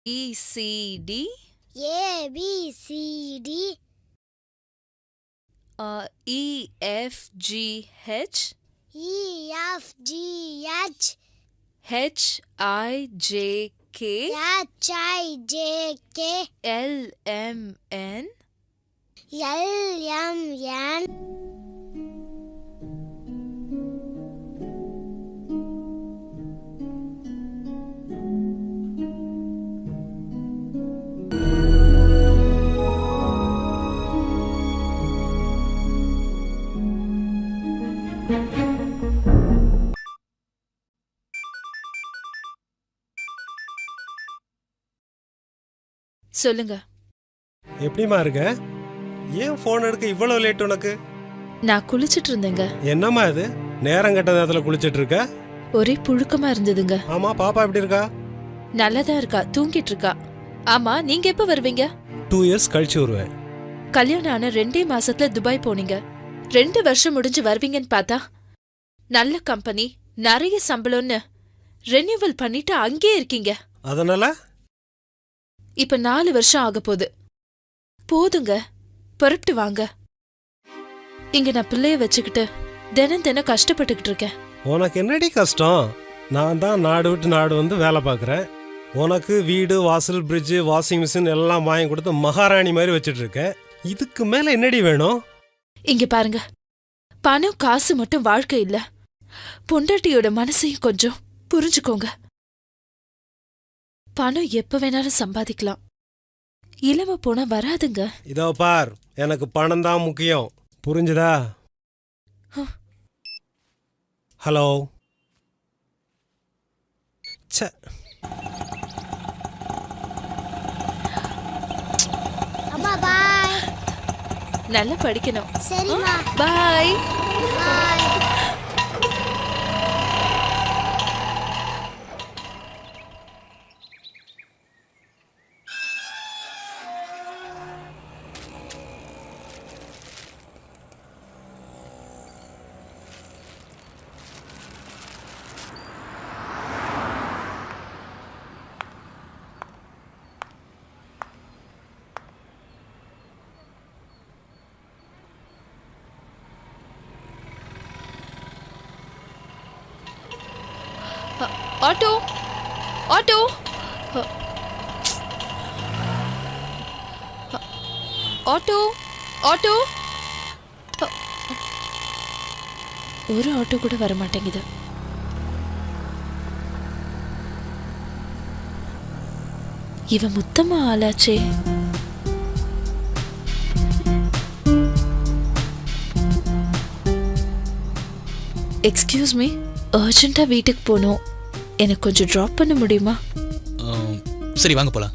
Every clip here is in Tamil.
ECD ABCD EFGH EFGH HIJK HIJK LMN LMN சொல்லுங்க. எப்படிமா இருக்க? ஏன் ஃபோன் எடுக்க இவ்வளவு லேட் உனக்கு? நான் குளிச்சிட்டு இருந்தேங்க. என்னம்மா இது நேரம் கெட்ட நேரத்துல குளிச்சிட்டு இருக்க? ஒரே புழுக்கமா இருந்ததுங்க. ஆமா, பாப்பா எப்படி இருக்கா? நல்லதா இருக்கா, தூங்கிட்டு இருக்கா. ஆமா, நீங்க எப்ப வருவீங்க? 2 இயர்ஸ் கழிச்சு வருவேன். கல்யாணம் ஆன 2 மாசத்துல துபாய் போனீங்க. 2 வருஷம் முடிஞ்சு வருவீங்கன்னு பார்த்தா நல்ல கம்பெனி, நிறைய சம்பளம்னு ரெனியூவல் பண்ணிட்டு அங்கேயே இருக்கீங்க. அதனால இப்ப 4 வருஷம் ஆக போகுது. போதுங்க, புறப்பட்டு வாங்க. இங்க நான் பிள்ளைய வச்சுக்கிட்டு தினம் தினம் கஷ்டப்பட்டுக்கிட்டு இருக்கேன். உனக்கு என்னடி கஷ்டம்? நான் தான் நாடு விட்டு நாடு வந்து வேலை பார்க்குறேன். உனக்கு வீடு, வாசல், பிரிட்ஜு, வாஷிங் மிஷின் எல்லாம் வாங்கி கொடுத்து மகாராணி மாதிரி வச்சுட்டு இருக்கேன். இதுக்கு மேல என்னடி வேணும்? இங்க பாருங்க, பணம் காசு மட்டும் வாழ்க்கை இல்ல. பொண்டாட்டியோட மனசையும் கொஞ்சம் புரிஞ்சுக்கோங்க. பணம் எப்ப வேணாலும் சம்பாதிக்கலாம், இளம போனா வராதுங்க. இதோ பார், எனக்கு பணம் தான் முக்கியம், புரிஞ்சுதா? ஹலோ. சே, அம்மா பாய். நல்லா படிக்கணும். சரிம்மா. Bye. Bye. Auto, auto, auto, auto. ஒரு ஆட்டோ கூட வர மாட்டேங்குது. இவ முத்தமா ஆளாச்சே. எக்ஸ்கியூஸ் மீ, அர்ஜென்ட்டா வீட்டுக்கு போகணும். எனக்கு கொஞ்சம் ட்ராப் பண்ண முடியுமா? சரி, வாங்க போலாம்.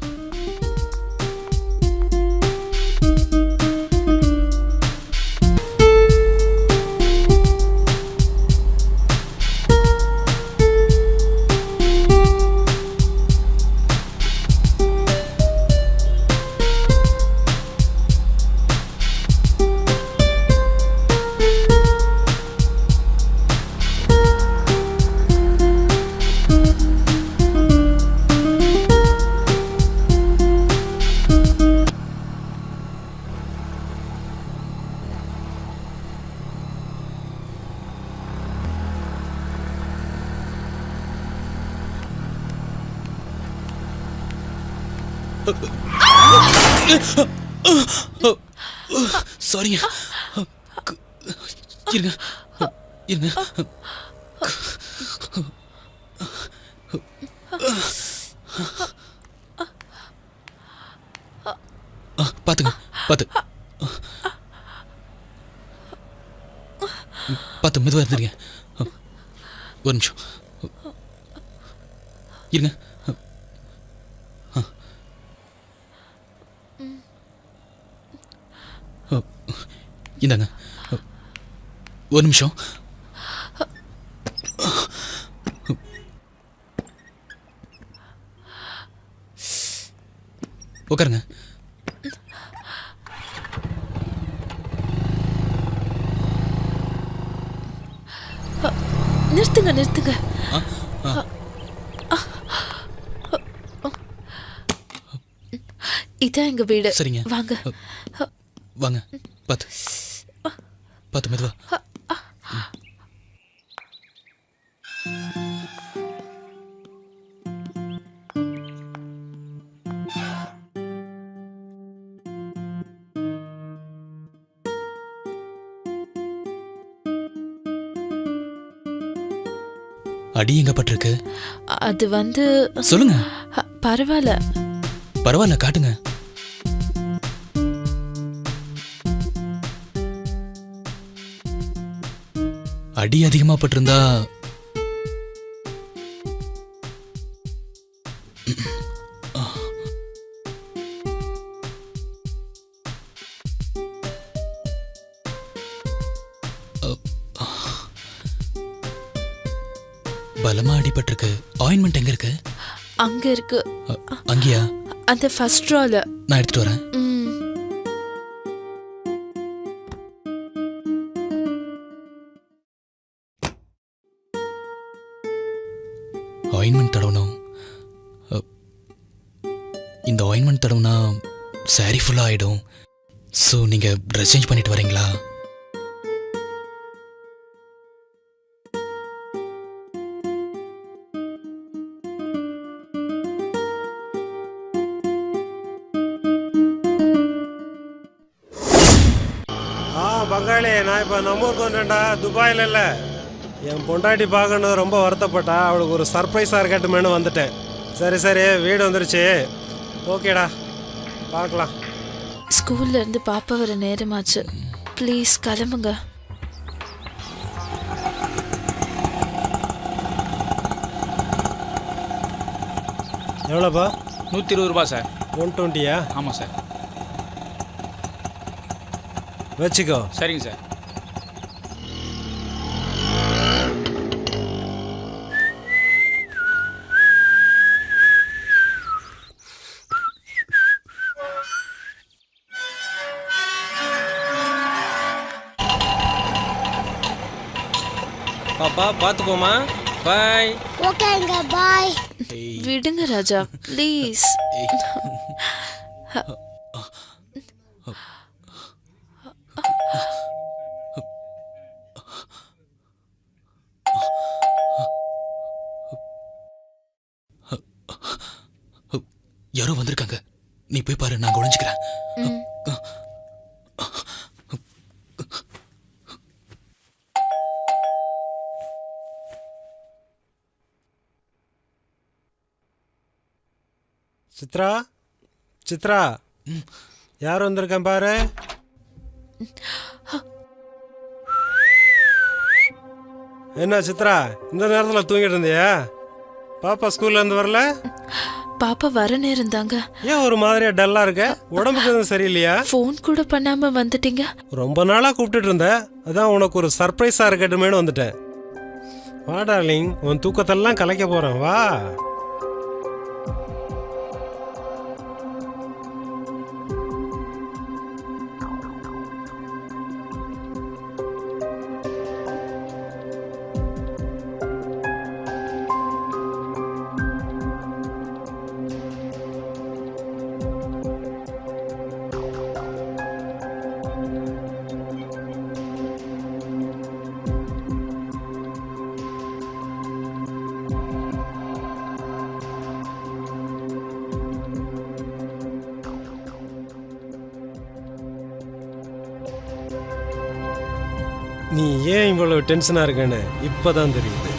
சாரிங்க, இருங்க இருங்க. பாத்துங்க, பாத்து பாத்து மெதுவா இருந்துருங்க. ஒரு நிமிஷம் இருங்க. இந்தாங்க, ஒரு நிமிஷம். உட்காருங்க. நிறுத்துங்க நிறுத்துங்க. இதான் எங்க வீடு. சரிங்க. வாங்க. வாங்க. பார்த்து பார்த்து மெதுவா. அடி எங்க பட்டிருக்கு? அது வந்து சொல்லுங்க. பரவாயில்ல. பரவாயில்ல, காட்டுங்க. அடி அதிகமா பட்டிருந்தா பலமா அடிபட்டிருக்கு. ஆயின்மெண்ட் எங்க இருக்கு? அங்க இருக்கு. அங்கேயா? அந்த ஃபர்ஸ்ட் ரோல. நான் எடுத்துட்டு வரேன். ஆயின்மெண்ட் தடவணும். இந்த ஆயின்மெண்ட் தடவுனா சாரி ஃபுல்லாக ஆகிடும். ஸோ நீங்கள் ட்ரெஸ் சேஞ்ச் பண்ணிட்டு வரீங்களா? பங்காளி, நான் இப்போ நம்ம ஊருக்கு வந்துட்டேன்டா, துபாயில் இல்லை. என் பொண்டாட்டி பார்க்கணும் ரொம்ப வருத்தப்பட்டா. அவளுக்கு ஒரு சர்ப்ரைஸாக இருக்கட்டுமேனு வந்துட்டேன். சரி சரி, வீடு வந்துருச்சு. ஓகேடா, பார்க்கலாம். ஸ்கூல்ல இருந்து பாப்பா வர நேரமாச்சு. ப்ளீஸ் கிளம்புங்க. எவ்வளோப்பா? 120 ரூபா சார். 120யா? ஆமாம் சார். வச்சுக்கோ. சரிங்க சார். பாப்பா பார்த்துக்கோமா. பாய். ஓகேங்க, பாய். விடுங்க ராஜா, ப்ளீஸ். யாரோ வந்திருக்காங்க. நீ போய் பாரு, நான் ஒளிஞ்சுக்கிறேன். சித்ரா, சித்ரா, யார் வந்திருக்கேன் பாரு. என்ன சித்ரா, இந்த நேரத்தில் தூங்கிட்டு இருந்தியா? பாப்பா ஸ்கூல்ல இருந்து வரல? பாப்பா வர நேரம் தாங்க. ஏன் ஒரு மாதிரியா டல்லா இருக்க? உடம்புக்கு எதுவும் சரியில்லையா? ஃபோன் கூட பண்ணாம வந்துட்டீங்க. ரொம்ப நாளா கூப்பிட்டுட்டு இருந்தேன். அதான் உனக்கு ஒரு சர்ப்ரைஸா இருக்கட்டுமேனு வந்துட்டேன். வா டார்லிங், உன் தூக்கத்தெல்லாம் கலைக்க போறேன், வா. நீ ஏன் இவ்வளவு டென்ஷனா இருக்கன்னு இப்பதான் தெரியுது.